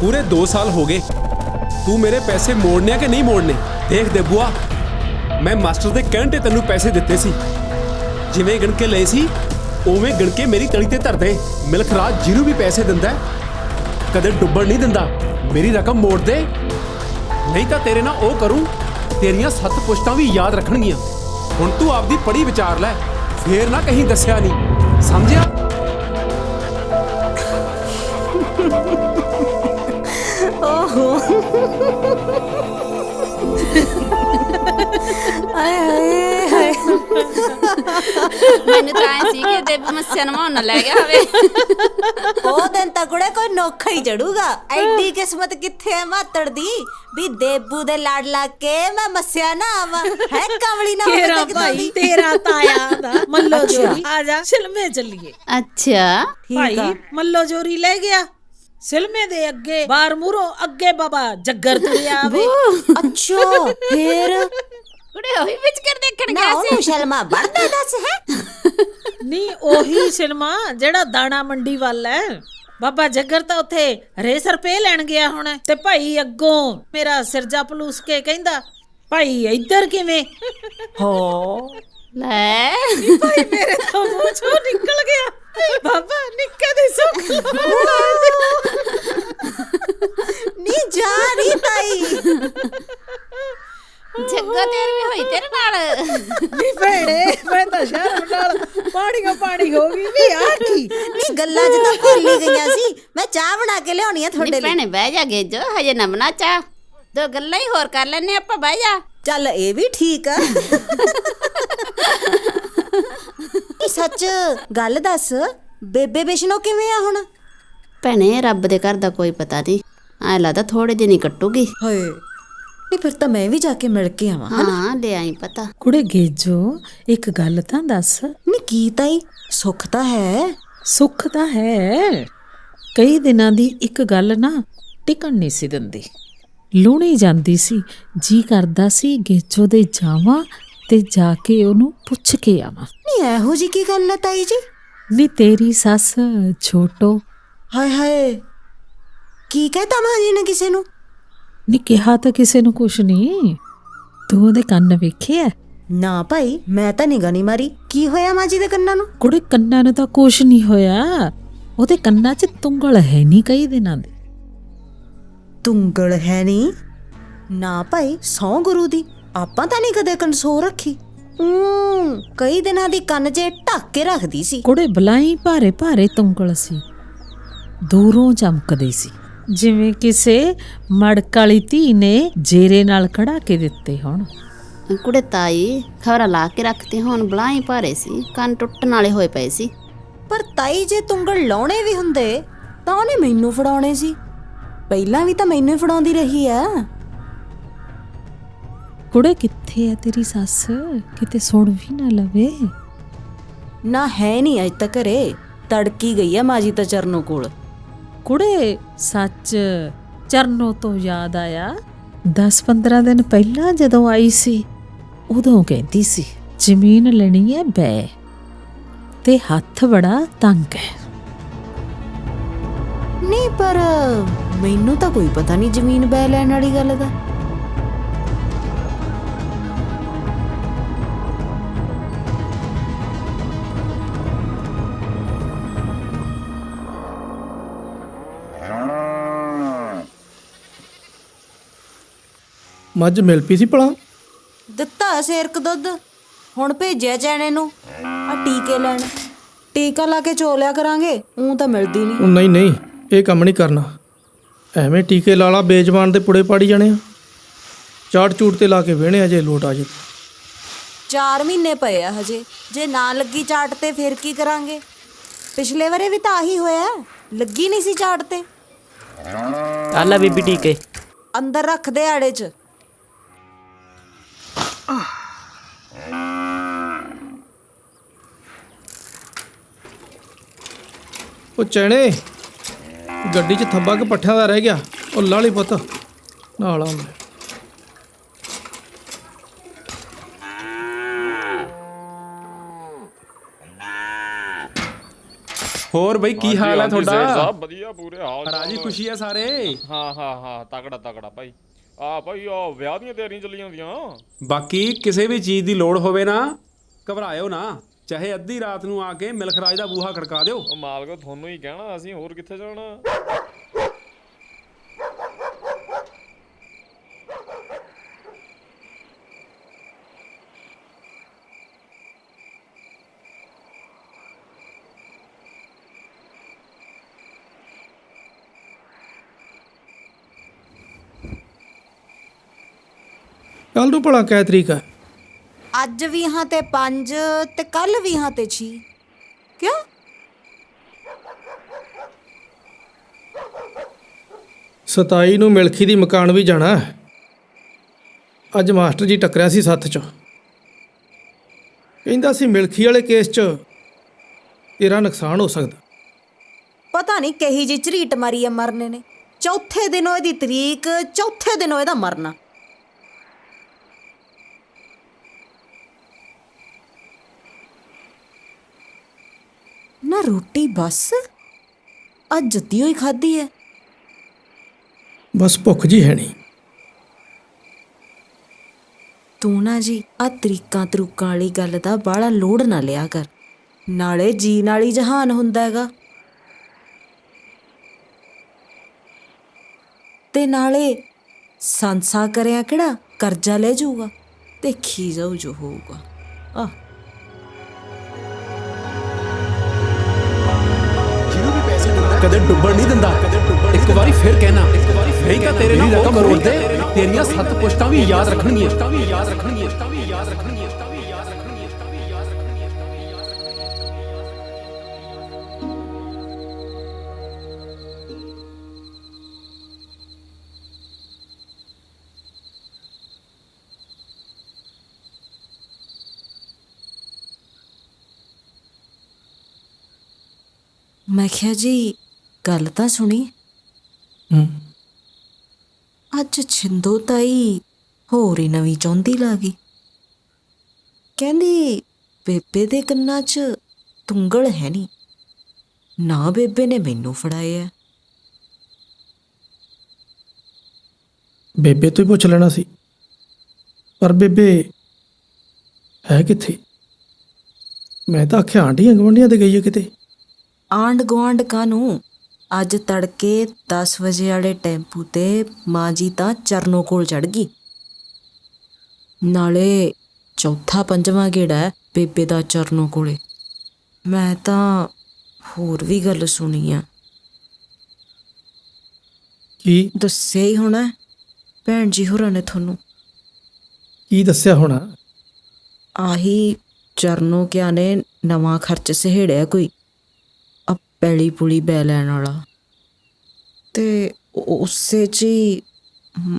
पूरे 2 साल हो गए तू मेरे पैसे मोड़ने कि नहीं मोड़ने। देख दे बुआ, मैं मास्टर दे कहण ते तैनूं पैसे दिते सी, जिवें गण के लए सी उवें गण के मेरी तली ते धर दे। मिल्ख राज जिहनूं भी पैसे दिंदा कदे डुੱਬਣ नहीं दिंदा। मेरी रकम मोड़ दे, नहीं तां तेरे नाल ओह करूं तेरियां 7 पुश्तां भी याद रखणगीਆਂ। हुण तू आपदी पढ़ी विचार लै, फेर ना कहीं दस्सिया नहीं, समझिया? ओहो मैंने तो आए सी कि देव मस्या नवाउण ले गया हवे। ਉਹ ਦਿਨ ਤਾਂ ਕੁੜੇ ਕੋਈ ਨੋਖਾ ਹੀ ਚੜੂਗਾ। ਐਡੀ ਕਿਸਮਤ ਕਿੱਥੇ ਐ ਮਾਤੜ ਦੀ ਵੀ ਦੇਬੂ ਦੇ ਲੜ ਲੱਗ ਕੇ ਮੈਂ ਮੱਸਿਆ ਨਾ ਆਵਾਂ। ਹੈ ਕਮਲੀ ਨਾ ਤੇਰਾ ਭਾਈ ਤੇਰਾ ਤਾਇਆ ਦਾ ਮੱਲੋ ਜੋਰੀ ਆ ਜਾ ਸਿਲਮੇ ਚੱਲੀਏ। अच्छा ਭਾਈ ਮੱਲੋ ਜੋਰੀ ਲੈ ਗਿਆ ਸਿਲਮੇ ਦੇ ਅੱਗੇ ਬਾਰ ਮੂਰੋਂ ਅੱਗੇ ਬਾਬਾ ਜੱਗਰ ਤੁਰਿਆ ਆਵੇ। ਅੱਛਾ ਫੇਰ कुड़े ओही विच कर देखण ਨਾ गया ਉਹਨੂੰ सी। ਸ਼ਲਮਾ ਬਣਦਾ ਦੱਸ ਹੈ। ਨਹੀਂ ਉਹੀ ਸਿਲਮਾ ਜਿਹੜਾ ਦਾਣਾ ਮੰਡੀ ਵੱਲ ਹੈ। ਬਾਬਾ ਜੱਗਰ ਤਾਂ ਉੱਥੇ ਰੇਸ ਰੁਪਏ ਲੈਣ ਗਿਆ ਹੋਣਾ ਤੇ ਭਾਈ ਅੱਗੋਂ ਮੇਰਾ ਸਿਰਜਾ ਪਲੂਸ ਕੇ ਕਹਿੰਦਾ ਭਾਈ ਇੱਧਰ ਕਿਵੇਂ। ਹੋ ले ਭਾਈ ਮੇਰੇ ਤਾਂ ਮੂੰਹ ਚੋਂ ਨਿਕਲ ਗਿਆ ਬਾਬਾ ਨਿੱਕੇ ਦੀ ਸੁੱਖ ਨੀ ਜਾ ਰਹੀ ਤਾਈ। जग्गा तेरी भी होई तेरे नाल। ਨੀ ਭੈਣੇ ਮੈਂ ਤਾਂ ਸ਼ਰਮ ਨਾਲ ਪਾਣੀ ਹੋ ਗਈ ਵੀ ਆ ਕੀ। ਨੀ ਗੱਲਾਂ ਚ ਤਾਂ ਭੁੱਲ ਹੀ ਗਈਆਂ ਸੀ। ਮੈਂ ਚਾਹ ਬਣਾ ਕੇ ਲਿਆਉਣੀ ਆ ਤੁਹਾਡੇ नी ਲਈ। भैने बह जा गेजो हजे ना बना चा, 2 गल्लां ही होर कर लैने आपां। बह जा। ਚੱਲ ਇਹ ਵੀ ਠੀਕ ਆ। ਨੀ ਸੱਚ ਗੱਲ ਦੱਸ ਬੇਬੇ ਬਿਸ਼ਨੋ ਕਿਵੇਂ ਆ ਹੁਣ? ਭੈਣੇ ਰੱਬ ਦੇ ਘਰ ਦਾ ਕੋਈ ਪਤਾ ਨਹੀਂ, ਐ ਲੱਗਦਾ ਥੋੜੇ ਦਿਨ ਹੀ ਕੱਟੂਗੀ। ਹਾਏ ਨੀ ਫਿਰ ਤਾਂ ਮੈਂ ਵੀ ਜਾ ਕੇ ਮਿਲ ਕੇ ਆਵਾਂ। ਹਾਂ ਲੈ ਆਈ ਪਤਾ। ਕੁੜੇ ਗੇਜੋ ਇੱਕ ਗੱਲ ਤਾਂ ਦੱਸ। ਨੀ ਕੀ ਤਾਈ ਸੁੱਖ ਤਾਂ ਹੈ। ਸੁੱਖ ਤਾਂ ਹੈ, ਕਈ ਦਿਨਾਂ ਦੀ ਇੱਕ ਗੱਲ ਨਾ ਟਿਕਣ ਨਹੀਂ ਸੀ ਦਿੰਦੀ। ਲੂਣੀ ਜਾਂਦੀ ਸੀ, ਜੀ ਕਰਦਾ ਸੀ ਗੇਜੋ ਦੇ ਜਾਵਾਂ ਤੇ ਜਾ ਕੇ ਉਹਨੂੰ ਪੁੱਛ ਕੇ ਆਵਾਂ। ਨੀ ਇਹੋ ਜੀ ਕੀ ਗੱਲ ਹੈ ਤਾਈ ਜੀ? ਨੀ ਤੇਰੀ ਸੱਸ ਛੋਟੋ। ਹਾਏ ਹਾਏ ਕੀ ਕਹਿਤਾ ਮਾਂ ਜੀ ਨੇ ਕਿਸੇ ਨੂੰ? ਨੀ ਕਿਹਾ ਤਾਂ ਕਿਸੇ ਨੂੰ ਕੁਛ ਨਹੀਂ, ਤੂੰ ਉਹਦੇ ਕੰਨ ਵੇਖੇ ਐ? ਨਾ ਭਾਈ ਮੈਂ ਤਾਂ ਨਿਗਾਹ ਨਹੀਂ ਮਾਰੀ। ਕੀ ਹੋਇਆ ਮਾਂ ਜੀ ਦੇ ਕੰਨਾਂ ਨੂੰ? ਕੁੜੇ ਕੰਨਾਂ ਨੂੰ ਤਾਂ ਕੁਛ ਨਹੀਂ ਹੋਇਆ, ਉਹਦੇ ਕੰਨਾਂ 'ਚ ਤੁੰਗਲ ਹੈ ਨਹੀਂ ਕਈ ਦਿਨਾਂ ਦੀ। ਤੁੰਗਲ ਹੈ ਨਹੀਂ? ਨਾ ਭਾਈ ਸੌ ਗੁਰੂ ਦੀ ਆਪਾਂ ਤਾਂ ਨਹੀਂ ਕਦੇ ਕਨਸੋ ਰੱਖੀ। ਕਈ ਦਿਨਾਂ ਦੀ ਕੰਨ 'ਚ ਢੱਕ ਕੇ ਰੱਖਦੀ ਸੀ। ਕੁੜੇ ਬਲਾਈ ਭਾਰੇ ਭਾਰੇ ਤੁੰਗਲ ਸੀ, ਦੂਰੋਂ ਚਮਕਦੇ ਸੀ ਜਿਵੇਂ ਕਿਸੇ ਮੜਕ ਵਾਲੀ ਧੀ ਨੇ ਜੇਰੇ ਨਾਲ ਕੜਾ ਕੇ ਦਿੱਤੇ ਹੋਣ। ਕੁੜੇ ਤਾਈ ਖਬਰਾਂ ਲਾ ਕੇ ਰੱਖਤੇ ਹੁਣ ਬਲਾਈ ਭਾਰੇ ਸੀ, ਕੰਨ ਟੁੱਟਣ ਵਾਲੇ ਹੋਏ ਪਏ ਸੀ। ਪਰ ਤਾਈ ਜੇ ਤੁੰਗਲ ਲਾਉਣੇ ਵੀ ਹੁੰਦੇ ਤਾਂ ਉਹਨੇ ਮੈਨੂੰ ਫੜਾਉਣੇ ਸੀ। ਪਹਿਲਾਂ ਵੀ ਤਾਂ ਮੈਨੂੰ ਹੀ ਫੜਾਉਂਦੀ ਰਹੀ ਆ। ਕੁੜੇ ਕਿੱਥੇ ਹੈ ਤੇਰੀ ਸੱਸ, ਕਿਤੇ ਸੁਣ ਵੀ ਨਾ ਲਵੇ। ਨਾ ਹੈ ਨਹੀਂ ਅੱਜ ਤੱਕ ਘਰੇ, ਤੜਕੀ ਗਈ ਆ ਮਾਂ ਜੀ ਤਾਂ ਚਰਨੋਂ ਕੋਲ। ਕੁੜੇ ਸੱਚ ਚਰਨੋਂ ਤੋਂ ਯਾਦ ਆਇਆ, 10-15 ਦਿਨ ਪਹਿਲਾਂ ਜਦੋਂ ਆਈ ਸੀ ਉਦੋਂ ਕਹਿੰਦੀ ਸੀ ਜ਼ਮੀਨ ਲੈਣੀ ਹੈ ਬੈ ਤੇ ਹੱਥ ਬੜਾ ਤੰਗ ਹੈ। ਨਹੀਂ ਪਰ ਮੈਨੂੰ ਤਾਂ ਕੋਈ ਪਤਾ ਨਹੀਂ ਜ਼ਮੀਨ ਬੈ ਲੈਣ ਵਾਲੀ ਗੱਲ ਦਾ। ਮੱਝ ਮਿਲ ਪਈ ਸੀ ਭਲਾ? ਦਿੱਤਾ ਸਿਰਕ ਦੁੱਧ, ਹੁਣ ਭੇਜਿਆ ਚੈਣੇ ਨੂੰ ਆ ਟੀਕੇ ਲੈਣ। ਟੀਕਾ ਲਾ ਕੇ ਚੋਲਿਆ ਕਰਾਂਗੇ, ਊਂ ਤਾਂ ਮਿਲਦੀ ਨਹੀਂ। ਉਹ ਨਹੀਂ ਇਹ ਕੰਮ ਨਹੀਂ ਕਰਨਾ, ਐਵੇਂ ਟੀਕੇ ਲਾਲਾ ਬੇਜ਼ਬਾਨ ਦੇ ਪੁੜੇ ਪਾੜੀ ਜਾਣੇ ਆ। ਚਾਟ ਚੂਟ ਤੇ ਲਾ ਕੇ ਵੇਹਣੇ ਅਜੇ ਲੋਟ ਆ ਜੇ। 4 ਮਹੀਨੇ ਪਏ ਆ ਹਜੇ, ਜੇ ਨਾ ਲੱਗੀ ਚਾਟ ਤੇ ਫਿਰ ਕੀ ਕਰਾਂਗੇ? ਪਿਛਲੇ ਵਾਰੇ ਵੀ ਤਾਂ ਆਹੀ ਹੋਇਆ, ਲੱਗੀ ਨਹੀਂ ਸੀ ਚਾਟ ਤੇ। ਆ ਲੈ ਬੀਬੀ ਟੀਕੇ। ਅੰਦਰ ਰੱਖ ਦੇ ਆੜੇ 'ਚ। ਉਹ ਚੈਣੇ ਗੱਡੀ 'ਚ ਥੱਬਾ ਕਿ ਪੱਠਿਆਂ ਦਾ ਰਹਿ ਗਿਆ, ਉਹ ਲਾਲੀ ਪੁੱਤ ਨਾਲ ਆਉਂਦਾ। ਹੋਰ ਬਈ ਕੀ ਹਾਲ ਹੈ ਹਾਂਜੀ, ਸੇਠ ਤੁਹਾਡਾ? ਸਾਹਿਬ ਵਧੀਆ ਪੂਰੇ ਹਾਲ ਚਾਲ। ਰਾਜੀ ਖੁਸ਼ੀ ਆ ਸਾਰੇ? ਹਾਂ ਤਕੜਾ ਤਕੜਾ ਭਾਈ। ਭਾਈ ਆ ਵਿਆਹ ਦੀਆਂ ਤਿਆਰੀਆਂ ਚੱਲੀ ਜਾਂਦੀਆਂ। ਬਾਕੀ ਕਿਸੇ ਵੀ ਚੀਜ਼ ਦੀ ਲੋੜ ਹੋਵੇ ਨਾ, ਘਬਰਾਇਓ ਨਾ, ਚਾਹੇ ਅੱਧੀ ਰਾਤ ਨੂੰ ਆ ਕੇ ਮਿਲਖਰਾਜ ਦਾ ਬੂਹਾ ਖੜਕਾ ਦਿਓ। ਉਹ ਮਾਲਕੋ ਤੁਹਾਨੂੰ ਹੀ ਕਹਿਣਾ, ਅਸੀਂ ਹੋਰ ਕਿੱਥੇ ਜਾਣਾ। ਕੱਲ ਨੂੰ ਭਲਾ ਕਿਆ ਤਰੀਕ ਹੈ? ਅੱਜ ਵੀ ਹਾਂ ਤੇ 5 ਤੇ ਕੱਲ ਵੀ ਹਾਂ ਤੇ 6। ਕਿਉਂ? ਸਤਾਈ ਨੂੰ ਮਿਲਖੀ ਦੀ ਮਕਾਨ ਵੀ ਜਾਣਾ ਹੈ। ਅੱਜ ਮਾਸਟਰ ਜੀ ਟੱਕਰਿਆ ਸੀ ਸੱਥ 'ਚ, ਕਹਿੰਦਾ ਸੀ ਮਿਲਖੀ ਵਾਲੇ ਕੇਸ 'ਚ ਤੇਰਾ ਨੁਕਸਾਨ ਹੋ ਸਕਦਾ। ਪਤਾ ਨਹੀਂ ਕਹੀ ਜੀ ਝਰੀਟ ਮਾਰੀ ਆ ਮਰਨੇ ਨੇ। ਚੌਥੇ ਦਿਨੋਂ ਇਹਦੀ ਤਰੀਕ, ਚੌਥੇ ਦਿਨੋਂ ਇਹਦਾ ਮਰਨਾ। ਨਾ ਰੋਟੀ ਬਸ ਅੱਜ ਜੱਦੀ ਹੋਈ ਖਾਧੀ ਹੈ। ਬਸ ਭੁੱਖ ਜੀ ਹੈ ਨਹੀਂ। ਤੂੰ ਨਾ ਜੀ ਆ ਤਰੀਕਾਂ ਤਰੂਕਾਂ ਵਾਲੀ ਗੱਲ ਦਾ ਬਾਹਲਾ ਲੋੜ ਨਾ ਲਿਆ ਕਰ, ਨਾਲੇ ਜੀ ਨਾਲ ਹੀ ਜਹਾਨ ਹੁੰਦਾ ਹੈਗਾ, ਤੇ ਨਾਲੇ ਸੰਸਾ ਕਰਿਆ ਕਿਹੜਾ ਕਰਜ਼ਾ ਲੈ ਜਾਊਗਾ, ਦੇਖੀ ਜਾਊ ਜੋ ਹੋਊਗਾ। ਆ ਜਿਹਨੂੰ ਵੀ ਪੈਸੇ ਦਿੰਦਾ ਕਦੇ ਡੁੱਬਣ ਨਹੀਂ ਦਿੰਦਾ। ਇੱਕ ਵਾਰੀ ਫਿਰ ਕਹਿਣਾ, ਨਹੀਂ ਤਾਂ ਤੇਰੇ ਨਾਲ ਉਹ ਕਰੋੜ ਦੇ ਤੇਰੀਆਂ 7 ਪੁਸ਼ਤਾਂ ਵੀ ਯਾਦ ਰੱਖਣਗੀਆਂ। ਮੈਂ ਕਿਹਾ ਜੀ ਗੱਲ ਤਾਂ ਸੁਣੀ। ਅੱਜ ਛਿੰਦੋ ਤਾਈ ਹੋਰ ਹੀ ਨਵੀਂ ਚਾਹੁੰਦੀ ਲਾ ਗਈ। ਕਹਿੰਦੀ ਬੇਬੇ ਦੇ ਕੰਨਾਂ 'ਚ ਤੁੰਗਲ ਹੈ ਨਹੀਂ, ਨਾ ਬੇਬੇ ਨੇ ਮੈਨੂੰ ਫੜਾਇਆ। ਬੇਬੇ ਤੋਂ ਹੀ ਪੁੱਛ ਲੈਣਾ ਸੀ, ਪਰ ਬੇਬੇ ਹੈ ਕਿੱਥੇ? ਮੈਂ ਤਾਂ ਆਖਿਆ ਆਂਢੀਆਂ ਗੁਆਂਢੀਆਂ ਤੇ ਗਈ ਹੈ ਕਿਤੇ। ਆਂਢ ਗੁਆਂਢ ਕਾਹਨੂੰ, ਅੱਜ ਤੜਕੇ 10 ਵਜੇ ਵਾਲੇ ਟੈਂਪੂ ਤੇ ਮਾਂ ਜੀ ਤਾਂ ਚਰਨੋਂ ਕੋਲ ਚੜ ਗਈ। ਨਾਲੇ ਚੌਥਾ ਪੰਜਵਾਂ ਗੇੜਾ ਹੈ ਬੇਬੇ ਦਾ ਚਰਨੋਂ ਕੋਲੇ। ਮੈਂ ਤਾਂ ਹੋਰ ਵੀ ਗੱਲ ਸੁਣੀ ਆ। ਕੀ ਦੱਸਿਆ ਹੀ ਹੋਣਾ ਭੈਣ ਜੀ ਹੋਰਾਂ ਨੇ ਤੁਹਾਨੂੰ। ਕੀ ਦੱਸਿਆ ਹੋਣਾ? ਆਹੀ ਚਰਨੋਂ ਕਿਆ ਨੇ ਨਵਾਂ ਖਰਚ ਸਹੇੜਿਆ ਕੋਈ, ਆ ਪੈਲੀ ਪੁਲੀ ਬੈ ਲੈਣ ਵਾਲਾ, ਤੇ ਉਸੇ 'ਚ ਹੀ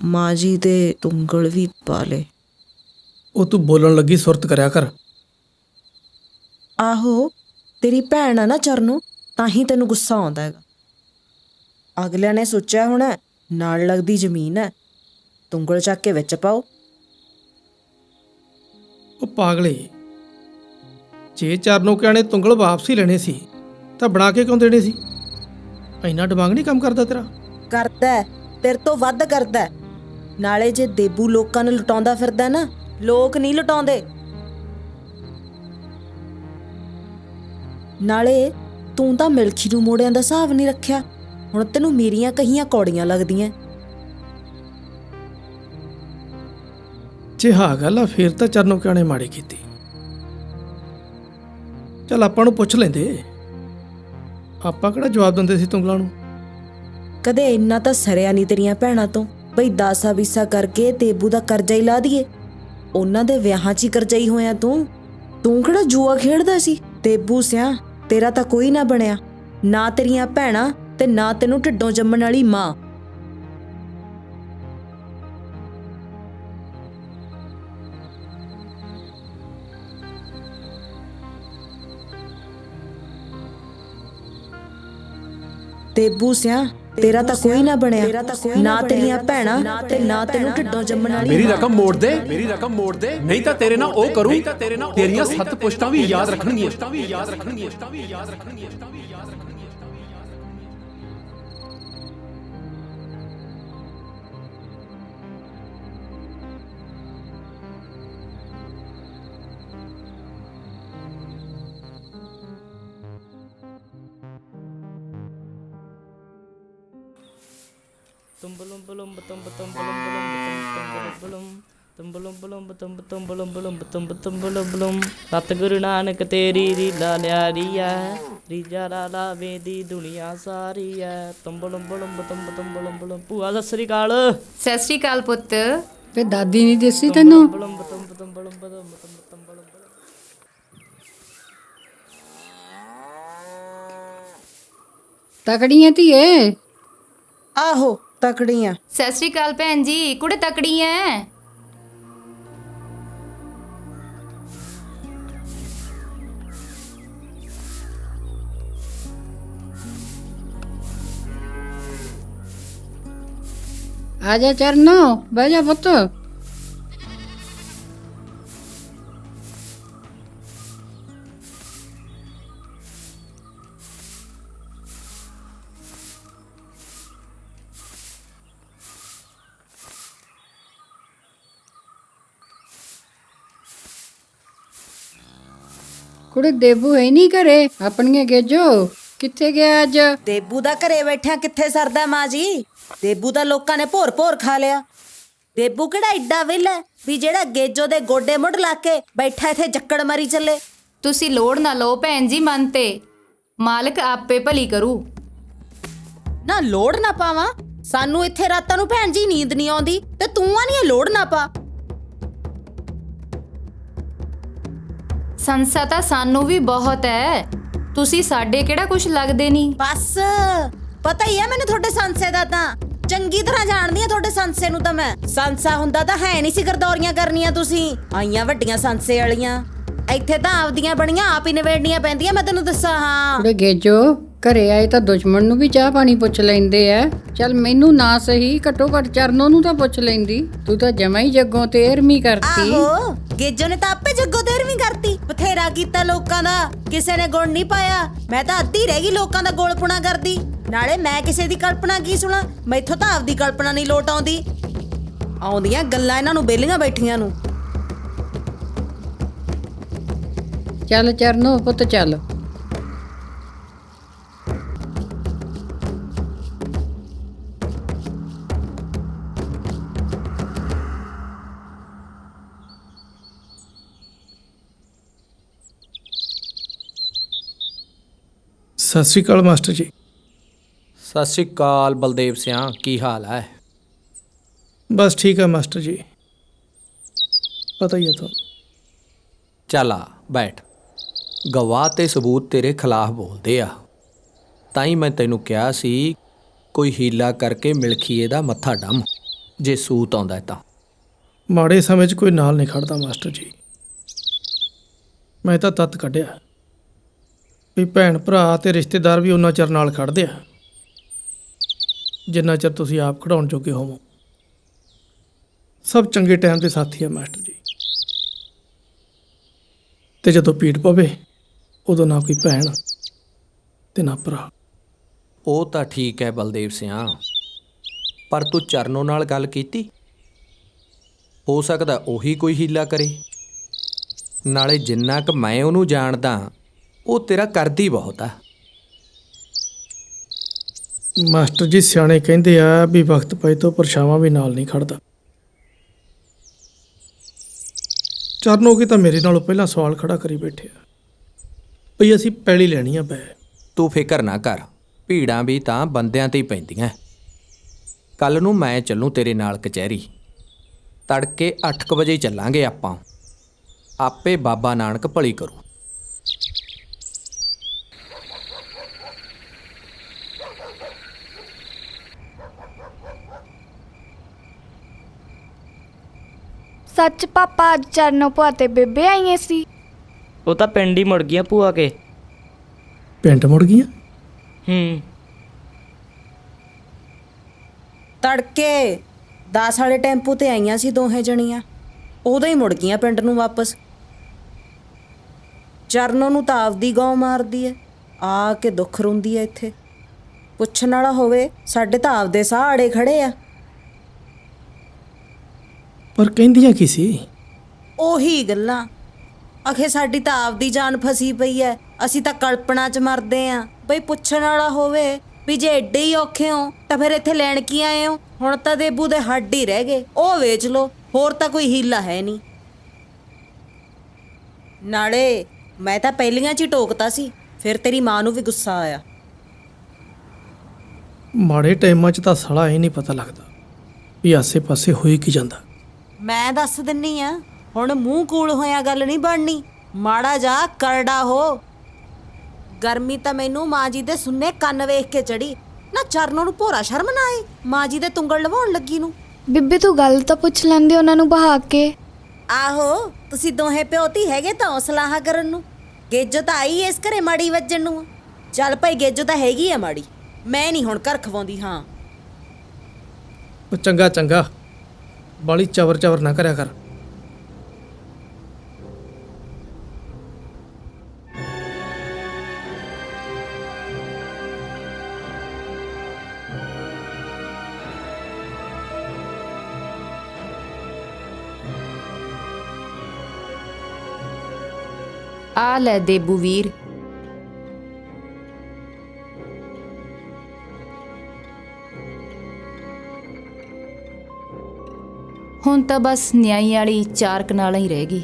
ਮਾਂ ਜੀ ਦੇ ਤੁੰਗਲ ਵੀ ਪਾ ਲਏ। ਉਹ ਤੂੰ ਬੋਲਣ ਲੱਗੀ ਸੁਰਤ ਕਰਿਆ ਕਰ। ਆਹੋ ਤੇਰੀ ਭੈਣ ਆ ਨਾ ਚਰਨੋਂ, ਤਾਂ ਹੀ ਤੈਨੂੰ ਗੁੱਸਾ ਆਉਂਦਾ ਹੈਗਾ। ਅਗਲਿਆਂ ਨੇ ਸੋਚਿਆ ਹੋਣਾ ਨਾਲ ਲੱਗਦੀ ਜ਼ਮੀਨ ਹੈ, ਤੁੰਗਲ ਚੱਕ ਕੇ ਵਿੱਚ ਪਾਓ। ਉਹ ਪਾਗਲੇ, ਜੇ ਚਰਨੋਂ ਕਿਆ ਨੇ ਤੁੰਗਲ ਵਾਪਸ ਹੀ ਲੈਣੇ ਸੀ ਤਾਂ ਬਣਾ ਕੇ ਕਿਉਂ ਦੇਣੇ ਸੀ? ਇੰਨਾ ਦਿਮਾਗ ਨਹੀਂ ਕੰਮ ਕਰਦਾ ਤੇਰਾ? ਕਰਦਾ ਹੈ, ਤੇਰੇ ਤੋਂ ਵੱਧ ਕਰਦਾ ਹੈ। ਨਾਲੇ ਜੇ ਦੇਬੂ ਲੋਕਾਂ ਨੂੰ ਲੁਟਾਉਂਦਾ ਫਿਰਦਾ ਨਾ, ਲੋਕ ਨਹੀਂ ਲੁਟਾਉਂਦੇ। ਨਾਲੇ ਤੂੰ ਤਾਂ ਮਿਲਖੀ ਨੂੰ ਮੋੜਿਆਂ ਦਾ ਹਿਸਾਬ ਨਹੀਂ ਰੱਖਿਆ, ਹੁਣ ਤੈਨੂੰ ਮੇਰੀਆਂ ਕਹੀਆਂ ਕੌੜੀਆਂ ਲੱਗਦੀਆਂ। ਜੇ ਹਾਂ ਗੱਲ ਆ ਫੇਰ ਤਾਂ ਚਰਨੋਂ ਕਿਆ ਨੇ ਮਾੜੀ ਕੀਤੀ। ਚੱਲ ਆਪਾਂ ਨੂੰ ਪੁੱਛ ਲੈਂਦੇ, ਆਪਾਂ ਕਿਹੜਾ ਜਵਾਬ ਦਿੰਦੇ ਸੀ ਤੁੰਗਲਾਂ ਨੂੰ। ਕਦੇ ਇੰਨਾ ਤਾਂ ਸਰਿਆ ਨਹੀਂ ਤੇਰੀਆਂ ਭੈਣਾਂ ਤੋਂ, ਬਈ ਦਾਸਾ ਵੀਸਾ ਕਰਕੇ ਦੇਬੂ ਦਾ ਕਰਜ਼ਾ ਹੀ ਲਾ ਦਈਏ। ਉਹਨਾਂ ਦੇ ਵਿਆਹਾਂ 'ਚ ਹੀ ਕਰਜ਼ਾਈ ਹੋਇਆ ਤੂੰ ਕਿਹੜਾ ਜੂਆ ਖੇਡਦਾ ਸੀ? ਦੇਬੂ ਸਿਆ ਤੇਰਾ ਤਾਂ ਕੋਈ ਨਾ ਬਣਿਆ, ਨਾ ਤੇਰੀਆਂ ਭੈਣਾਂ ਤੇ ਨਾ ਤੈਨੂੰ ਢਿੱਡੋਂ ਜੰਮਣ ਵਾਲੀ ਮਾਂ। ਦੇਬੂ ਸਿਆ ਤੇਰਾ ਤਾਂ ਕੋਈ ਨਾ ਬਣਿਆ, ਨਾ ਤੇਰੀਆਂ ਭੈਣਾਂ ਤੇ ਨਾ ਤੈਨੂੰ ਢਿੱਡੋਂ ਜੰਮਣ ਵਾਲੀ ਮੇਰੀ ਰਕਮ ਮੋੜ ਦੇ, ਮੇਰੀ ਰਕਮ ਮੋੜ ਦੇ, ਨਹੀਂ ਤਾਂ ਤੇਰੇ ਨਾਲ ਉਹ ਕਰੂੰ, ਤੇਰੀਆਂ 7 ਪੁਸ਼ਤਾਂ ਵੀ ਯਾਦ ਰੱਖਣਗੀਆਂ। ਤੁੰਬਲੁੰਬ ਲੁੰਬ ਤੁੰਬ ਤੁੰਬਲੁੰਬ ਲੁੰਬ ਤੁੰਬਲੁੰਬ ਲੁੰਬ ਤੁੰਬ ਤੁੰਬਲੁੰਬ ਲੁੰਬ ਤੁੰਬ ਤੁੰਬਲੁੰਬ ਲੁੰਬ ਸਤਿਗੁਰੂ ਨਾਨਕ ਤੇਰੀ ਰੀਲਾ ਲਿਆਰੀ ਐ, ਰੀਜਾ ਲਾਲਾ ਵੇਦੀ ਦੁਨੀਆ ਸਾਰੀ ਐ। ਤੁੰਬਲੁੰਬ ਲੁੰਬ ਤੁੰਬ ਤੁੰਬਲੁੰਬ ਲੁੰਬ। ਭੂਆ ਸਤਿ ਸ੍ਰੀ ਅਕਾਲ। ਸਤਿ ਸ਼੍ਰੀ ਅਕਾਲ ਪੁੱਤ। ਵੇ ਦਾਦੀ ਨਹੀਂ ਦਿੱਸੀ ਤੈਨੂੰ? ਤੁੰਬਲੁੰਬ ਤੁੰਬ ਤੁੰਬਲੁੰਬ ਤੁੰਬ ਤੁੰਬਲੁੰਬ। ਤਕੜੀਆਂ ਧੀਏ। ਆਹੋ ਤਕੜੀਆਂ। ਸਤਿ ਸ਼੍ਰੀ ਅਕਾਲ ਭੈਣ ਜੀ। ਕੁੜੇ ਤਕੜੀ ਐ। ਆ ਜਾ ਚਰਨੋ, ਬਹਿ ਜਾ ਪੁੱਤ। ਕੁੜੇ ਦੇਬੂ ਹੈ ਨਹੀਂ ਘਰੇ? ਆਪਣੀਆਂ ਗੇਜੋ ਕਿੱਥੇ ਗਿਆ ਅੱਜ? ਦੇਬੂ ਦਾ ਘਰੇ ਬੈਠਿਆ ਕਿੱਥੇ ਸਰਦਾ ਮਾਂ ਜੀ? ਦੇਬੂ ਤਾਂ ਲੋਕਾਂ ਨੇ ਭੋਰ ਭੋਰ ਖਾ ਲਿਆ। ਦੇਬੂ ਕਿਹੜਾ ਏਡਾ ਵਿਹਲਾ ਹੈ ਵੀ ਜਿਹੜਾ ਗੇਜੋ ਦੇ ਗੋਡੇ ਮੁੱਢ ਲਾ ਕੇ ਬੈਠਾ ਇੱਥੇ ਜੱਕੜ ਮਾਰੀ ਚੱਲੇ। ਤੁਸੀਂ ਲੋੜ ਨਾ ਲਓ ਭੈਣ ਜੀ ਮਨ ਤੇ, ਮਾਲਕ ਆਪੇ ਭਲੀ ਕਰੂ। ਨਾ ਲੋੜ ਨਾ ਪਾਵਾਂ? ਸਾਨੂੰ ਇੱਥੇ ਰਾਤਾਂ ਨੂੰ ਭੈਣ ਜੀ ਨੀਂਦ ਨਹੀਂ ਆਉਂਦੀ ਤੇ ਤੂੰ ਆ ਨਹੀਂ ਲੋੜ ਨਾ ਪਾ। ਸੰਸਾ ਤਾਂ ਸਾਨੂੰ ਵੀ ਬਹੁਤ ਐ, ਤੁਸੀਂ ਸਾਡੇ ਕਿਹੜਾ ਕੁਛ ਲੱਗਦੇ ਨਹੀਂ। ਬਸ ਪਤਾ ਹੀ ਆ ਮੈਨੂੰ ਤੁਹਾਡੇ ਸੰਸੇ ਦਾ, ਤਾਂ ਚੰਗੀ ਤਰ੍ਹਾਂ ਜਾਣਦੀ ਆ ਤੁਹਾਡੇ ਸੰਸੇ ਨੂੰ ਤਾਂ ਮੈਂ। ਸੰਸਾ ਹੁੰਦਾ ਤਾਂ ਹੈ ਨਹੀਂ ਸੀ ਗਰਦੌਰੀਆਂ ਕਰਨੀਆਂ ਤੁਸੀਂ ਆਈਆਂ ਵੱਡੀਆਂ ਸੰਸੇ ਵਾਲੀਆਂ। ਇੱਥੇ ਤਾਂ ਆਪਦੀਆਂ ਬਣੀਆਂ ਆਪ ਹੀ ਨਿਬੇੜਨੀਆਂ ਪੈਂਦੀਆਂ, ਮੈਂ ਤੈਨੂੰ ਦੱਸਾਂ। ਹਾਂ ਕੁੜੇ ਗੇਜੋ ਘਰੇ ਆਏ ਤਾਂ ਦੁਸ਼ਮਣ ਨੂੰ ਵੀ ਚਾਹ ਪਾਣੀ ਪੁੱਛ ਲੈਂਦੇ ਐ। ਚੱਲ ਮੈਨੂੰ ਨਾ ਸਹੀ, ਘੱਟੋ ਘੱਟ ਚਰਨੋ ਨੂੰ ਤਾਂ ਪੁੱਛ ਲੈਂਦੀ। ਤੂੰ ਤਾਂ ਜਮਾਂ ਹੀ ਜੱਗੋਂ ਤੇਰਵੀਂ ਕਰਤੀ। ਆਹੋ ਗੇਜੋ ਨੇ ਤਾਂ ਆਪੇ ਜੱਗੋ 13ਵੀਂ ਕਰਤੀ। ਬਥੇਰਾ ਕੀਤਾ ਲੋਕਾਂ ਦਾ, ਕਿਸੇ ਨੇ ਗੁਣ ਨਹੀਂ ਪਾਇਆ। ਮੈਂ ਤਾਂ ਅੱਧੀ ਰਹਿ ਗਈ ਲੋਕਾਂ ਦਾ ਗੋਲਪੁਣਾ ਕਰਦੀ। ਨਾਲੇ ਮੈਂ ਕਿਸੇ ਦੀ ਕਲਪਨਾ ਕੀ ਸੁਣਾ, ਮੈਥੋਂ ਤਾਂ ਆਪਦੀ ਕਲਪਨਾ ਨਹੀਂ ਲੋਟ ਆਉਂਦੀ। ਆਉਂਦੀਆਂ ਗੱਲਾਂ ਇਹਨਾਂ ਨੂੰ ਬੇਲੀਆਂ ਬੈਠੀਆਂ ਨੂੰ। ਚੱਲ ਚਰਨੋ ਪੁੱਤ ਚੱਲ। ਸਤਿ ਸ਼੍ਰੀ ਅਕਾਲ ਮਾਸਟਰ ਜੀ। ਸਤਿ ਸ਼੍ਰੀ ਅਕਾਲ ਬਲਦੇਵ ਸਿਆਂ, ਕੀ ਹਾਲ ਹੈ? ਬਸ ਠੀਕ ਹੈ ਮਾਸਟਰ ਜੀ, ਪਤਾ ਹੀ ਹੈ ਤੁਹਾਨੂੰ। ਚੱਲ ਆ ਬੈਠ। ਗਵਾਹ ਤੇ ਸਬੂਤ ਤੇਰੇ ਖਿਲਾਫ ਬੋਲਦੇ ਆ, ਤਾਂ ਹੀ ਮੈਂ ਤੈਨੂੰ ਕਿਹਾ ਸੀ ਕੋਈ ਹੀਲਾ ਕਰਕੇ ਮਿਲਖੀਏ ਦਾ ਮੱਥਾ ਡੰਮ, ਜੇ ਸੂਤ ਆਉਂਦਾ ਹੈ ਤਾਂ। ਮਾੜੇ ਸਮੇਂ 'ਚ ਕੋਈ ਨਾਲ ਨਹੀਂ ਖੜਦਾ ਮਾਸਟਰ ਜੀ। ਮੈਂ ਤਾਂ ਤੱਤ ਕੱਢਿਆ ਵੀ ਭੈਣ ਭਰਾ ਤੇ ਰਿਸ਼ਤੇਦਾਰ ਵੀ ਉਹਨਾਂ ਚਿਰ ਨਾਲ ਖੜਦੇ ਆ ਜਿੰਨਾ ਚਿਰ ਤੁਸੀਂ ਆਪ ਖੜਾਉਣ ਜੋਗੇ ਹੋਵੋ। ਸਭ ਚੰਗੇ ਟਾਈਮ ਦੇ ਸਾਥੀ ਆ ਮਾਸਟਰ ਜੀ, ਤੇ ਜਦੋਂ ਪੀੜ ਪਵੇ ਉਦੋਂ ਨਾ ਕੋਈ ਭੈਣ ਤੇ ਨਾ ਭਰਾ। ਉਹ ਤਾਂ ਠੀਕ ਹੈ ਬਲਦੇਵ ਸਿਆਂ, ਪਰ ਤੂੰ ਚਰਨੋਂ ਨਾਲ ਗੱਲ ਕੀਤੀ? ਹੋ ਸਕਦਾ ਉਹੀ ਕੋਈ ਹੀਲਾ ਕਰੇ। ਨਾਲੇ ਜਿੰਨਾ ਕੁ ਮੈਂ ਉਹਨੂੰ ਜਾਣਦਾ, ਉਹ ਤੇਰਾ ਕਰਦੀ ਬਹੁਤ ਆ। ਮਾਸਟਰ ਜੀ ਸਿਆਣੇ ਕਹਿੰਦੇ ਆ ਵੀ ਵਕਤ ਪਏ ਤੋਂ ਪਰਛਾਵਾਂ ਵੀ ਨਾਲ ਨਹੀਂ ਖੜਦਾ। ਚਰਨੋ ਕੀ ਤਾਂ ਮੇਰੇ ਨਾਲੋਂ ਪਹਿਲਾਂ ਸਵਾਲ ਖੜਾ ਕਰੀ ਬੈਠੇ ਆ ਭਈ ਅਸੀਂ ਪੈਲੀ ਲੈਣੀ ਆ। ਪੈ ਤੂੰ ਫਿਕਰ ਨਾ ਕਰ, ਭੀੜਾਂ ਵੀ ਤਾਂ ਬੰਦਿਆਂ ਤੇ ਹੀ ਪੈਂਦੀਆਂ। ਕੱਲ ਨੂੰ ਮੈਂ ਚੱਲੂ ਤੇਰੇ ਨਾਲ ਕਚਹਿਰੀ। ਤੜਕੇ 8 ਵਜੇ ਚੱਲਾਂਗੇ ਆਪਾਂ। ਆਪੇ ਬਾਬਾ ਨਾਨਕ ਭਲੀ ਕਰੂ। ਸੱਚ ਪਾਪਾ, ਅੱਜ ਚਰਨੋ ਭੂਆ ਤੇ ਬੇਬੇ ਆਈਆਂ ਸੀ। ਉਹ ਤਾਂ ਪਿੰਡ ਹੀ ਮੁੜ ਗਈਆਂ ਭੂਆ ਕੇ। ਪਿੰਡ ਮੁੜ ਗਈਆਂ? ਤੜਕੇ 10 ਵਾਲੇ ਟੈਂਪੂ ਤੇ ਆਈਆਂ ਸੀ ਦੋਹੇ ਜਣੀਆਂ, ਉਦੋਂ ਹੀ ਮੁੜ ਗਈਆਂ ਪਿੰਡ ਨੂੰ ਵਾਪਸ। ਚਰਨੋਂ ਨੂੰ ਤਾਂ ਆਪਦੀ ਗਾਂ ਮਾਰਦੀ ਐ, ਆ ਕੇ ਦੁੱਖ ਰੋਂਦੀ ਐ ਇੱਥੇ। ਪੁੱਛਣ ਵਾਲਾ ਹੋਵੇ, ਸਾਡੇ ਤਾਂ ਆਪਦੇ ਸਾਹ ਆੜੇ ਖੜੇ ਆ। ਪਰ ਕਹਿੰਦੀਆਂ ਕੀ ਸੀ? ਉਹੀ ਗੱਲਾਂ, ਆਖੇ ਸਾਡੀ ਤਾਂ ਆਪਦੀ ਜਾਨ ਫਸੀ ਪਈ ਐ, ਅਸੀਂ ਤਾਂ ਕਲਪਨਾ 'ਚ ਮਰਦੇ ਆਂ। ਬਈ ਪੁੱਛਣ ਵਾਲਾ ਹੋਵੇ ਵੀ ਜੇ ਐਡੇ ਹੀ ਔਖੇ ਹੋ ਤਾਂ ਫਿਰ ਇੱਥੇ ਲੈਣ ਕੀ ਆਏ ਹੋ? ਹੁਣ ਤਾਂ ਦੇਬੂ ਦੇ ਹੱਡ ਹੀ ਰਹਿ ਗਏ, ਉਹ ਵੇਚ ਲੋ, ਹੋਰ ਤਾਂ ਕੋਈ ਹੀਲਾ ਹੈ ਨਹੀਂ। ਨਾਲੇ ਮੈਂ ਤਾਂ ਪਹਿਲੀਆਂ 'ਚ ਹੀ ਟੋਕਤਾ ਸੀ, ਫਿਰ ਤੇਰੀ ਮਾਂ ਨੂੰ ਵੀ ਗੁੱਸਾ ਆਇਆ। ਮਾੜੇ ਟਾਈਮਾਂ 'ਚ ਤਾਂ ਸਾਲਾ ਇਹ ਨਹੀਂ ਪਤਾ ਲੱਗਦਾ ਵੀ ਆਸੇ-ਪਾਸੇ ਹੋਈ ਕੀ ਜਾਂਦਾ। ਮੈਂ ਦੱਸ ਦਿੰਨੀ ਆ, ਹੁਣ ਮੂੰਹ ਕੂਲ ਹੋਇਆ ਗੱਲ ਨਹੀਂ ਬਣਨੀ, ਮਾੜਾ ਜਾ ਕਰੜਾ ਹੋ। ਗਰਮੀ ਤਾਂ ਮੈਨੂੰ ਮਾਂ ਜੀ ਦੇ ਸੁੰਨੇ ਕੰਨ ਵੇਖ ਕੇ ਚੜੀ ਨਾ। ਚਰਨੋਂ ਨੂੰ ਭੋਰਾ ਸ਼ਰਮ ਨਾ ਆਏ ਮਾਂ ਜੀ ਦੇ ਤੁੰਗਲ ਲਵਾਉਣ ਲੱਗੀ ਨੂੰ। ਬੀਬੀ ਤੂੰ ਗੱਲ ਤਾਂ ਪੁੱਛ ਲੈਂਦੀ ਉਹਨਾਂ ਨੂੰ ਬਹਾ ਕੇ। ਆਹੋ, ਤੁਸੀਂ ਦੋਹੇ ਪਿਓਤੀ ਹੈਗੇ ਤਾਂ ਸਲਾਹਾਂ ਕਰਨ ਨੂੰ। ਗੇਜੋ ਤਾਂ ਆਈ ਇਸ ਘਰੇ ਮਾੜੀ ਵੱਜਣ ਨੂੰ। ਚੱਲ ਭਾਈ, ਗੇਜੋ ਤਾਂ ਹੈਗੀ ਆ ਮਾੜੀ, ਮੈਂ ਨਹੀਂ ਹੁਣ ਘਰ ਖਵਾਉਂਦੀ। ਹਾਂ ਉਹ ਚੰਗਾ ਚੰਗਾ, ਬਾਲੀ ਚਵਰ ਨਾ ਕਰਿਆ ਕਰ। ਆ ਲੈ ਦੇਬੂ ਵੀਰ, ਹੁਣ ਤਾਂ ਬਸ ਨਿਆਈ ਵਾਲੀ 4 ਕਨਾਲਾਂ ਹੀ ਰਹਿ ਗਈ।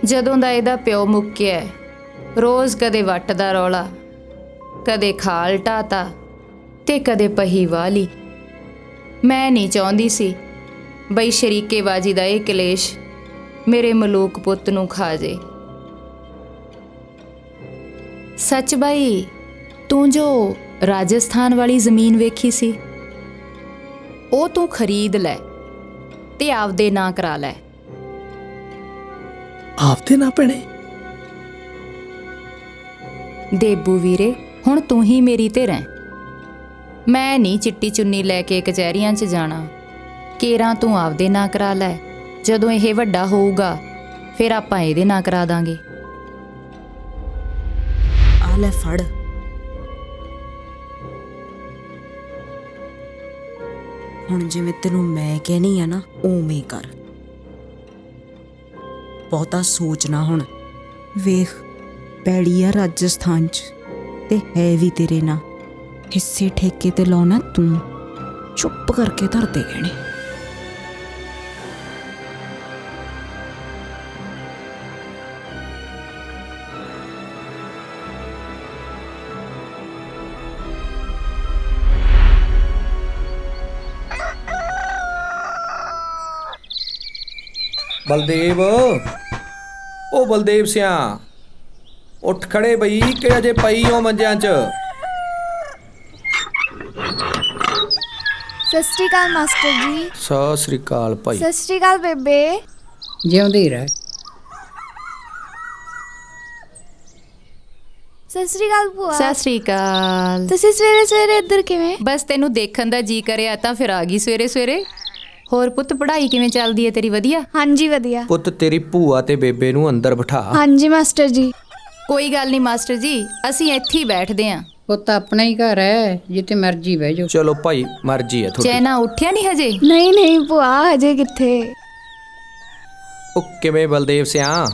ਜਦੋਂ ਦਾ ਇਹਦਾ ਪਿਓ ਮੁੱਕਿਆ, ਰੋਜ਼ ਕਦੇ ਵੱਟ ਦਾ ਰੌਲਾ, ਕਦੇ ਖਾਲ ਢਾਤਾ ਤੇ ਕਦੇ ਪਹੀ ਵਾਲੀ। ਮੈਂ ਨਹੀਂ ਚਾਹੁੰਦੀ ਸੀ ਬਈ ਸ਼ਰੀਕੇਬਾਜੀ ਦਾ ਇਹ ਕਲੇਸ਼ ਮੇਰੇ ਮਲੂਕ ਪੁੱਤ ਨੂੰ ਖਾ ਜੇ। ਸੱਚ ਬਾਈ, ਤੂੰ ਜੋ ਰਾਜਸਥਾਨ ਵਾਲੀ ਜ਼ਮੀਨ ਵੇਖੀ ਸੀ, ਉਹ ਤੂੰ ਖਰੀਦ ਲੈ ਤੇ ਆਪਦੇ ਨਾਂ ਕਰਾ ਲੈ। ਆਪਦੇ ਨਾਂ ਭੈਣੇ? ਦੇਬੂ ਵੀਰੇ, ਹੁਣ ਤੂੰ ਹੀ ਮੇਰੀ ਤੇ ਰਹਿ। ਮੈਂ ਨਹੀਂ ਚਿੱਟੀ ਚੁੰਨੀ ਲੈ ਕੇ ਕਚਹਿਰੀਆਂ 'ਚ ਜਾਣਾ। ਕੇਰਾਂ ਤੂੰ ਆਪਦੇ ਨਾਂ ਕਰਾ ਲੈ, ਜਦੋਂ ਇਹ ਵੱਡਾ ਹੋਊਗਾ ਫਿਰ ਆਪਾਂ ਇਹਦੇ ਨਾਂ ਕਰਾ ਦਾਂਗੇ। ਆ ਲੈ ਫੜ। ਹੁਣ ਜਿਵੇਂ ਤੈਨੂੰ ਮੈਂ ਕਹਿਣੀ ਆ ਨਾ, ਉਵੇਂ ਕਰ। ਬਹੁਤਾ ਸੋਚਣਾ ਹੁਣ। ਵੇਖ, ਪੈੜੀ ਆ ਰਾਜਸਥਾਨ 'ਚ ਤੇ ਹੈ ਵੀ ਤੇਰੇ ਨਾਲ। ਹਿੱਸੇ ਠੇਕੇ ਤੇ ਲਾਉਣਾ ਤੂੰ। ਚੁੱਪ ਕਰਕੇ ਧਰ ਦੇ ਗਹਿਣੇ। ਬਲਦੇਵ, ਉਹ ਬਲਦੇਵ ਸਿਆ, ਉੱਠ ਖੜੇ ਬਈ ਕਿ ਅਜੇ ਪਈ ਹੋ ਮੰਜਿਆਂ 'ਚ? ਸਤਿ ਸ਼੍ਰੀ ਅਕਾਲ ਮਾਸਟਰ ਜੀ। ਸਤਿ ਸ੍ਰੀ ਅਕਾਲ ਭਾਈ। ਸਤਿ ਸ਼੍ਰੀ ਅਕਾਲ ਬੇਬੇ। ਜਿਉਂਦੀ ਰਹਿ। ਸਤਿ ਸ਼੍ਰੀ ਅਕਾਲ ਭੂਆ। ਸਤਿ ਸ਼੍ਰੀ ਅਕਾਲ। ਤੁਸੀਂ ਸਵੇਰੇ ਸਵੇਰੇ ਇੱਧਰ ਕਿਵੇਂ? ਬਸ ਤੈਨੂੰ ਦੇਖਣ ਦਾ ਜੀ ਕਰਿਆ ਤਾਂ ਫਿਰ ਆ ਗਈ ਸਵੇਰੇ ਸਵੇਰੇ। ਹੋਰ ਪੁੱਤ, ਪੜ੍ਹਾਈ ਕਿਵੇਂ ਚੱਲਦੀ ਹੈ ਤੇਰੀ? ਵਧੀਆ? ਹਾਂਜੀ ਵਧੀਆ। ਪੁੱਤ, ਤੇਰੀ ਭੂਆ ਤੇ ਬੇਬੇ ਨੂੰ ਅੰਦਰ ਬਿਠਾ। ਹਾਂਜੀ ਮਾਸਟਰ ਜੀ। ਕੋਈ ਗੱਲ ਨਹੀਂ ਮਾਸਟਰ ਜੀ, ਅਸੀਂ ਇੱਥੇ ਹੀ ਬੈਠਦੇ ਆਂ। ਪੁੱਤ ਆਪਣਾ ਹੀ ਘਰ ਹੈ, ਜਿੱਥੇ ਮਰਜੀ ਬਹਿ ਜਾਓ। ਚਲੋ ਭਾਈ, ਮਰਜ਼ੀ ਹੈ ਤੁਹਾਡੀ। ਚੈਨਾ ਉੱਠਿਆ ਨਹੀਂ ਹਜੇ? ਨਹੀਂ ਭੂਆ, ਹਜੇ ਕਿੱਥੇ। ਉਹ ਕਿਵੇਂ ਬਲਦੇਵ ਸਿਆ,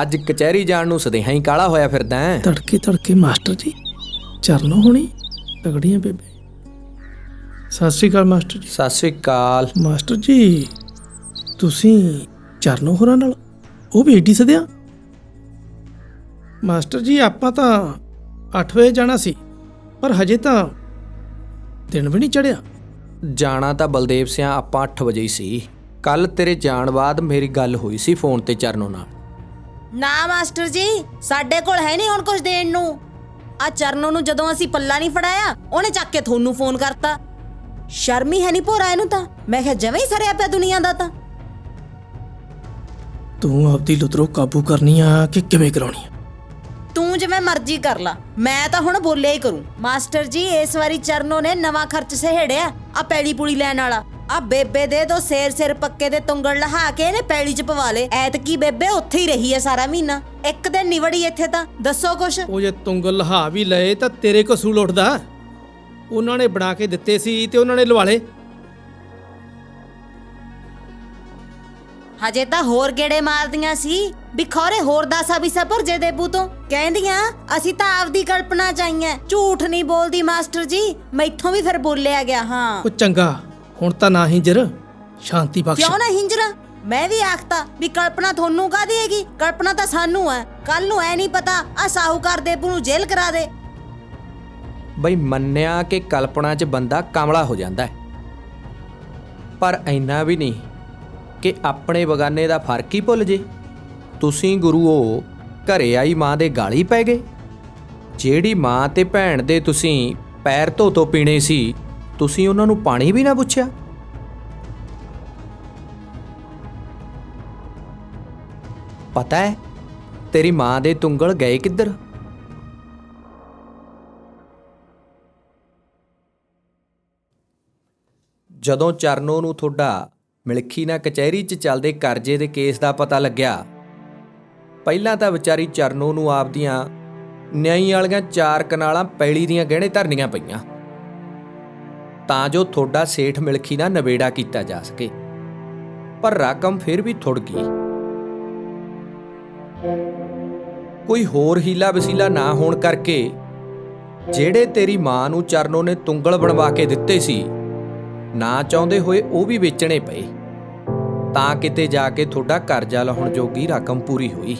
ਅੱਜ ਕਚਹਿਰੀ ਜਾਣ ਨੂੰ ਸਦੇਹਾ ਹੀ ਕਾਲਾ ਹੋਇਆ ਫਿਰਦਾ ਹੈ? ਤੜਕੇ ਮਾਸਟਰ ਜੀ, ਚਰਨੋਂ ਹੋਣੀ ਤਗੜੀਆਂ ਬੇਬੇ। ਸਤਿ ਸ਼੍ਰੀ ਅਕਾਲ ਮਾਸਟਰ ਜੀ। ਸਤਿ ਸ੍ਰੀ ਅਕਾਲ। ਮਾਸਟਰ ਜੀ, ਤੁਸੀਂ ਚਰਨੋਂ ਹੋਰਾਂ ਨਾਲ ਉਹ ਵੀ ਏਡੀ ਸਦਿਆ? ਮਾਸਟਰ ਜੀ, ਆਪਾਂ ਤਾਂ 8 ਵਜੇ ਜਾਣਾ ਸੀ, ਪਰ ਹਜੇ ਤਾਂ ਦਿਨ ਵੀ ਨਹੀਂ ਚੜਿਆ। ਜਾਣਾ ਤਾਂ ਬਲਦੇਵ ਸਿਆ ਆਪਾਂ 8 ਵਜੇ ਹੀ ਸੀ। ਕੱਲ ਤੇਰੇ ਜਾਣ ਬਾਅਦ ਮੇਰੀ ਗੱਲ ਹੋਈ ਸੀ ਫੋਨ ਤੇ ਚਰਨੋਂ ਨਾਲ। ਨਾ ਮਾਸਟਰ ਜੀ, ਸਾਡੇ ਕੋਲ ਹੈ ਨਹੀਂ ਹੁਣ ਕੁਝ ਦੇਣ ਨੂੰ। ਆ ਚਰਨੋਂ ਨੂੰ ਜਦੋਂ ਅਸੀਂ ਪੱਲਾ ਨਹੀਂ ਫੜਾਇਆ, ਉਹਨੇ ਚੱਕ ਕੇ ਤੁਹਾਨੂੰ ਫੋਨ ਕਰਤਾ। ਸ਼ਰਮ ਹੀ ਹੈ ਨਹੀਂ ਭੋਰਾ ਇਹਨੂੰ ਤਾਂ। ਮੈਂ ਕਿਹਾ ਜਵੇਂ ਹੀ ਸਰਿਆ ਪਿਆ ਦੁਨੀਆ ਦਾ। ਤਾਂ ਤੂੰ ਆਪਦੀ ਲੁਤਰੋ ਕਾਬੂ ਕਰਨੀ ਆ ਕਿ ਕਿਵੇਂ ਕਰਾਉਣੀ ਆ? ਤੂੰ ਤੂੰ ਜਿਵੇਂ ਮਰਜ਼ੀ ਕਰ ਲਾ, ਮੈਂ ਤਾਂ ਹੁਣ ਬੋਲਿਆ ਹੀ ਕਰੂੰ। ਮਾਸਟਰ ਜੀ, ਇਸ ਵਾਰੀ ਚਰਨੋ ਨੇ ਨਵਾਂ ਖਰਚ ਸਹੇੜਿਆ ਆ ਪੈਲੀ ਪੂਲੀ ਲੈਣ ਵਾਲਾ। ਆ ਬੇਬੇ ਦੇ ਦੋ ਸਿਰ ਪੱਕੇ ਦੇ ਤੁੰਗਲ ਲਹਾ ਕੇ ਇਹਨੇ ਪੈਲੀ ਚ ਪਵਾ ਲੇ। ਐਤਕੀ ਬੇਬੇ ਉੱਥੇ ਹੀ ਰਹੀ ਹੈ ਸਾਰਾ ਮਹੀਨਾ, ਇੱਕ ਦਿਨ ਨਿਵੜੀ ਇੱਥੇ ਤਾਂ। ਦੱਸੋ ਕੁਛ। ਉਹ ਜੇ ਤੁੰਗਲ ਲਹਾ ਵੀ ਲਏ ਤਾਂ ਤੇਰੇ ਕਸੂਲ ਉੱਠਦਾ। ਉਹਨਾਂ ਨੇ ਬਣਾ ਕੇ ਦਿੱਤੇ ਸੀ ਤੇ ਉਹਨਾਂ ਨੇ ਲਵਾ ਲਏ। ਹਜੇ ਤਾਂ ਹੋਰ ਗੇੜੇ ਮਾਰਦੀਆਂ ਸੀ ਵੀ ਖੌਰੇ ਹੋਰ ਦਾਸਾ ਵੀ ਸਪਰ ਜੇ ਦੇਬੂ ਤੋਂ। ਕਹਿੰਦੀਆਂ ਅਸੀਂ ਤਾਂ ਆਪਦੀ ਕਲਪਨਾ ਚ ਆਈਆਂ। ਝੂਠ ਨਹੀਂ ਬੋਲਦੀ ਮਾਸਟਰ ਜੀ, ਮੈਥੋਂ ਵੀ ਫਿਰ ਬੋਲਿਆ ਗਿਆ। ਹਾਂ ਉਹ ਚੰਗਾ, ਹੁਣ ਤਾਂ ਨਾ ਹਿੰਜਰ, ਸ਼ਾਂਤੀ ਬਖਸ਼। ਕਿਉਂ ਨਾ ਹਿੰਜਰਾ? ਮੈਂ ਵੀ ਆਖਤਾ ਵੀ ਕਲਪਨਾ ਤੁਹਾਨੂੰ ਕਾਹਦੀ ਹੈਗੀ, ਕਲਪਨਾ ਤਾਂ ਸਾਨੂੰ ਹੈ। ਕੱਲ ਨੂੰ ਐ ਨਹੀਂ ਪਤਾ ਆ ਸਾਹੂਕਾਰ ਦੇਬੂ ਨੂੰ ਜੇਲ੍ਹ ਕਰਾ ਦੇ। ਬਈ ਮੰਨਿਆ ਕਿ ਕਲਪਨਾ 'ਚ ਬੰਦਾ ਕਾਮਲਾ ਹੋ ਜਾਂਦਾ ਹੈ, ਪਰ ਇੰਨਾ ਵੀ ਨਹੀਂ ਕਿ ਆਪਣੇ ਬਗਾਨੇ ਦਾ ਫਰਕ ਹੀ ਭੁੱਲ ਜੇ। ਤੁਸੀਂ ਗੁਰੂਓ ਘਰੇ ਆਈ ਮਾਂ ਦੇ ਗਾਲੀ ਪੈ ਗਏ। ਜਿਹੜੀ ਮਾਂ ਤੇ ਭੈਣ ਦੇ ਤੁਸੀਂ ਪੈਰ ਧੋ ਪੀਣੇ ਸੀ, ਤੁਸੀਂ ਉਹਨਾਂ ਨੂੰ ਪਾਣੀ ਵੀ ਨਾ ਪੁੱਛਿਆ। ਪਤਾ ਹੈ ਤੇਰੀ ਮਾਂ ਦੇ ਤੁੰਗਲ ਗਏ ਕਿੱਧਰ? ਜਦੋਂ ਚਰਨੋ ਨੂੰ ਤੁਹਾਡਾ ਮਿਲਖੀ ਨਾਲ ਕਚਹਿਰੀ 'ਚ ਚੱਲਦੇ ਕਰਜ਼ੇ ਦੇ ਕੇਸ ਦਾ ਪਤਾ ਲੱਗਿਆ, ਪਹਿਲਾਂ ਤਾਂ ਵਿਚਾਰੀ ਚਰਨੋ ਨੂੰ ਆਪਦੀਆਂ ਨਿਆਈ ਵਾਲੀਆਂ 4 ਕਨਾਲਾਂ ਪੈਲੀ ਦੀਆਂ ਗਹਿਣੇ ਧਰਨੀਆਂ ਪਈਆਂ ਤਾਂ ਜੋ ਤੁਹਾਡਾ ਸੇਠ ਮਿਲਖੀ ਨਾਲ ਨਵੇੜਾ ਕੀਤਾ ਜਾ ਸਕੇ, ਪਰ ਰਕਮ ਫਿਰ ਵੀ ਥੁੜ ਗਈ। ਕੋਈ ਹੋਰ ਹੀਲਾ ਵਸੀਲਾ ਨਾ ਹੋਣ ਕਰਕੇ ਜਿਹੜੇ ਤੇਰੀ ਮਾਂ ਨੂੰ ਚਰਨੋ ਨੇ ਤੁੰਗਲ ਬਣਵਾ ਕੇ ਦਿੱਤੇ ਸੀ, ਨਾ ਚਾਹੁੰਦੇ ਹੋਏ ਉਹ ਵੀ ਵੇਚਣੇ ਪਏ, ਤਾਂ ਕਿਤੇ ਜਾ ਕੇ ਤੁਹਾਡਾ ਕਰਜ਼ਾ ਲਾਹੁਣ ਜੋਗੀ ਰਕਮ ਪੂਰੀ ਹੋਈ।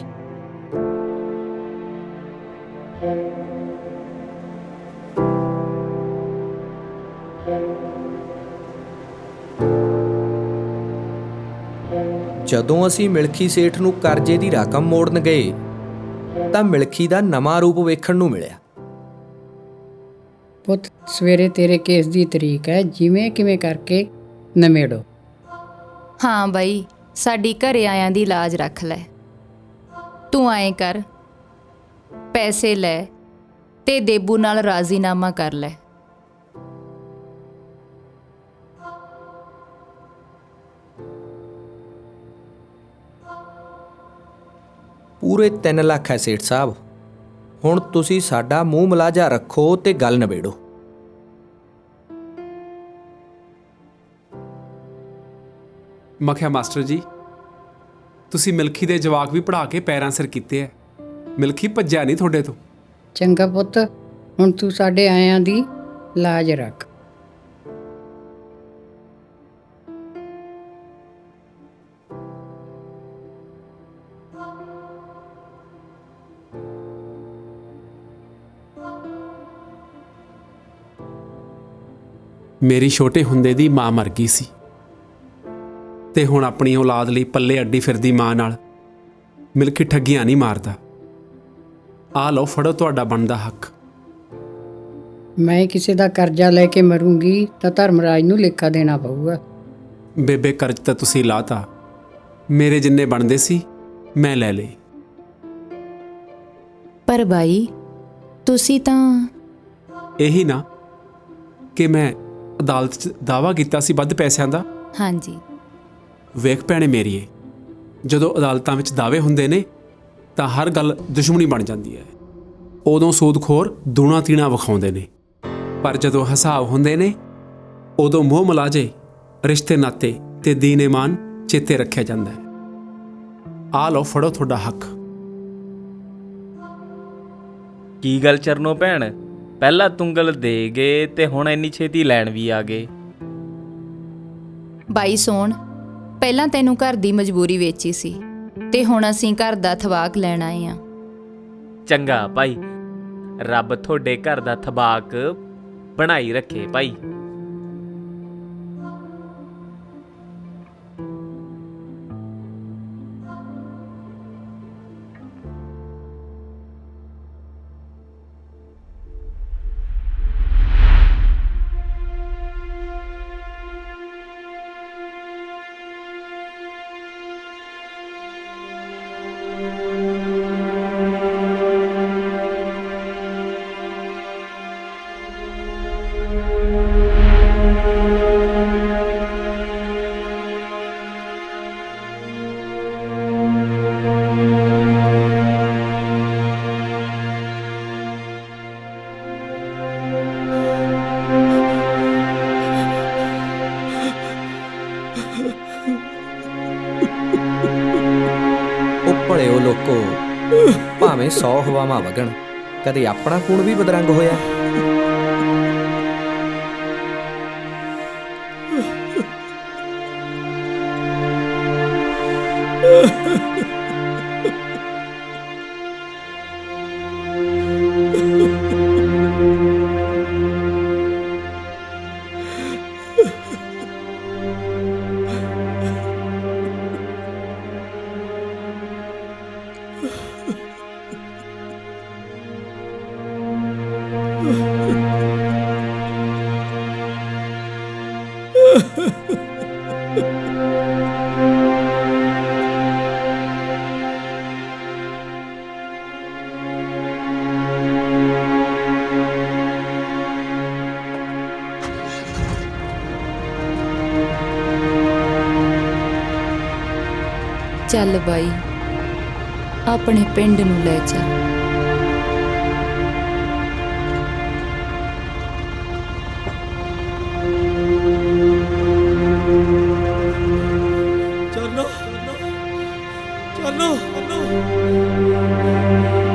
ਜਦੋਂ ਅਸੀਂ ਮਿਲਖੀ ਸੇਠ ਨੂੰ ਕਰਜ਼ੇ ਦੀ ਰਕਮ ਮੋੜਨ ਗਏ ਤਾਂ ਮਿਲਖੀ ਦਾ ਨਵਾਂ ਰੂਪ ਵੇਖਣ ਨੂੰ ਮਿਲਿਆ। ਪੁੱਤ, ਸਵੇਰੇ ਤੇਰੇ ਕੇਸ ਦੀ ਤਰੀਕ ਹੈ, ਜਿਵੇਂ ਕਿਵੇਂ ਕਰਕੇ ਨਮੇੜੋ। ਹਾਂ ਬਾਈ, ਸਾਡੀ ਘਰੇ ਆਇਆਂ ਦੀ ਲਾਜ ਰੱਖ ਲੈ। ਤੂੰ ਐਂ ਕਰ, ਪੈਸੇ ਲੈ ਤੇ ਦੇਬੂ ਨਾਲ ਰਾਜ਼ੀਨਾਮਾ ਕਰ ਲੈ। ਪੂਰੇ 3 ਲੱਖ ਹੈ ਸੇਠ ਸਾਹਿਬ। ਹੁਣ ਤੁਸੀਂ ਸਾਡਾ ਮੂੰਹ ਮਲਾਜਾ ਰੱਖੋ ਤੇ ਗੱਲ ਨਿਬੇੜੋ। ਮੈਂ ਕਿਹਾ ਮਾਸਟਰ ਜੀ, ਤੁਸੀਂ ਮਿਲਖੀ ਦੇ ਜਵਾਕ ਵੀ ਪੜ੍ਹਾ ਕੇ ਪੈਰਾਂ ਸਿਰ ਕੀਤੇ ਐ। ਮਿਲਖੀ ਭੱਜਿਆ ਨਹੀਂ ਤੁਹਾਡੇ ਤੋਂ। ਚੰਗਾ ਪੁੱਤ, ਹੁਣ ਤੂੰ ਸਾਡੇ ਆਇਆਂ ਦੀ ਲਾਜ ਰੱਖ। ਮੇਰੀ ਛੋਟੇ ਹੁੰਦੇ ਦੀ ਮਾਂ ਮਰ ਗਈ ਸੀ ਤੇ ਹੁਣ ਆਪਣੀ ਔਲਾਦ ਲਈ ਪੱਲੇ ਅੱਡੀ ਫਿਰਦੀ ਮਾਂ ਨਾਲ ਮਿਲਖੀ ਠੱਗੀਆਂ ਨਹੀਂ ਮਾਰਦਾ। ਆ ਲਓ, ਫੜੋ ਤੁਹਾਡਾ ਬਣਦਾ ਹੱਕ। ਮੈਂ ਕਿਸੇ ਦਾ ਕਰਜ਼ਾ ਲੈ ਕੇ ਮਰੂੰਗੀ ਤਾਂ ਧਰਮਰਾਜ ਨੂੰ ਲੇਖਾ ਦੇਣਾ ਪਊਗਾ। ਬੇਬੇ, ਕਰਜ਼ ਤਾਂ ਤੁਸੀਂ ਲਾਤਾ, ਮੇਰੇ ਜਿੰਨੇ ਬਣਦੇ ਸੀ ਮੈਂ ਲੈ ਲਏ। ਪਰ ਬਾਈ, ਤੁਸੀਂ ਤਾਂ ਇਹੀ ਨਾ ਕਿ ਮੈਂ ਅਦਾਲਤ 'ਚ ਦਾਅਵਾ ਕੀਤਾ ਸੀ ਵੱਧ ਪੈਸਿਆਂ ਦਾ। ਹਾਂਜੀ, ਵੇਖ ਭੈਣੇ ਮੇਰੀਏ, ਜਦੋਂ ਅਦਾਲਤਾਂ ਵਿੱਚ ਦਾਅਵੇ ਹੁੰਦੇ ਨੇ ਤਾਂ ਹਰ ਗੱਲ ਦੁਸ਼ਮਣੀ ਬਣ ਜਾਂਦੀ ਹੈ। ਉਦੋਂ ਸੂਦਖੋਰ ਦੂਣਾ ਤੀਣਾ ਵਿਖਾਉਂਦੇ ਨੇ, ਪਰ ਜਦੋਂ ਹਿਸਾਬ ਹੁੰਦੇ ਨੇ ਉਦੋਂ ਮੋਹ ਮਲਾਜੇ, ਰਿਸ਼ਤੇ ਨਾਤੇ ਤੇ ਦੀਨ ਈਮਾਨ ਚੇਤੇ ਰੱਖਿਆ ਜਾਂਦਾ ਹੈ। ਆ ਲਓ, ਫੜੋ ਤੁਹਾਡਾ ਹੱਕ। ਕੀ ਗੱਲ ਚਰਨੋ ਭੈਣ, ਪਹਿਲਾਂ ਤੁੰਗਲ ਦੇ ਗਏ ਤੇ ਹੁਣ ਇੰਨੀ ਛੇਤੀ ਲੈਣ ਵੀ ਆ ਗਏ। ਬਾਈ ਸੋਣ, ਪਹਿਲਾਂ ਤੈਨੂੰ ਘਰ ਦੀ ਮਜਬੂਰੀ ਵੇਚੀ ਸੀ ਤੇ ਹੁਣ ਅਸੀਂ ਘਰ ਦਾ ਥਵਾਕ ਲੈਣ ਆਏ ਆ। ਚੰਗਾ ਭਾਈ, ਰੱਬ ਤੁਹਾਡੇ ਘਰ ਦਾ ਥਵਾਕ ਬਣਾਈ ਰੱਖੇ ਭਾਈ। ਭਲਿਓ ਲੋਕੋ, ਭਾਵੇਂ 100 ਹਵਾਵਾਂ ਵਗਣ, ਕਦੇ ਆਪਣਾ ਖੂਨ ਵੀ ਬਦਰੰਗ ਹੋਇਆ? ਚੱਲ ਬਾਈ, ਆਪਣੇ ਪਿੰਡ ਨੂੰ ਲੈ ਚੱਲ। ਚਰਨੋ, ਚਰਨੋ, ਚਰਨੋ।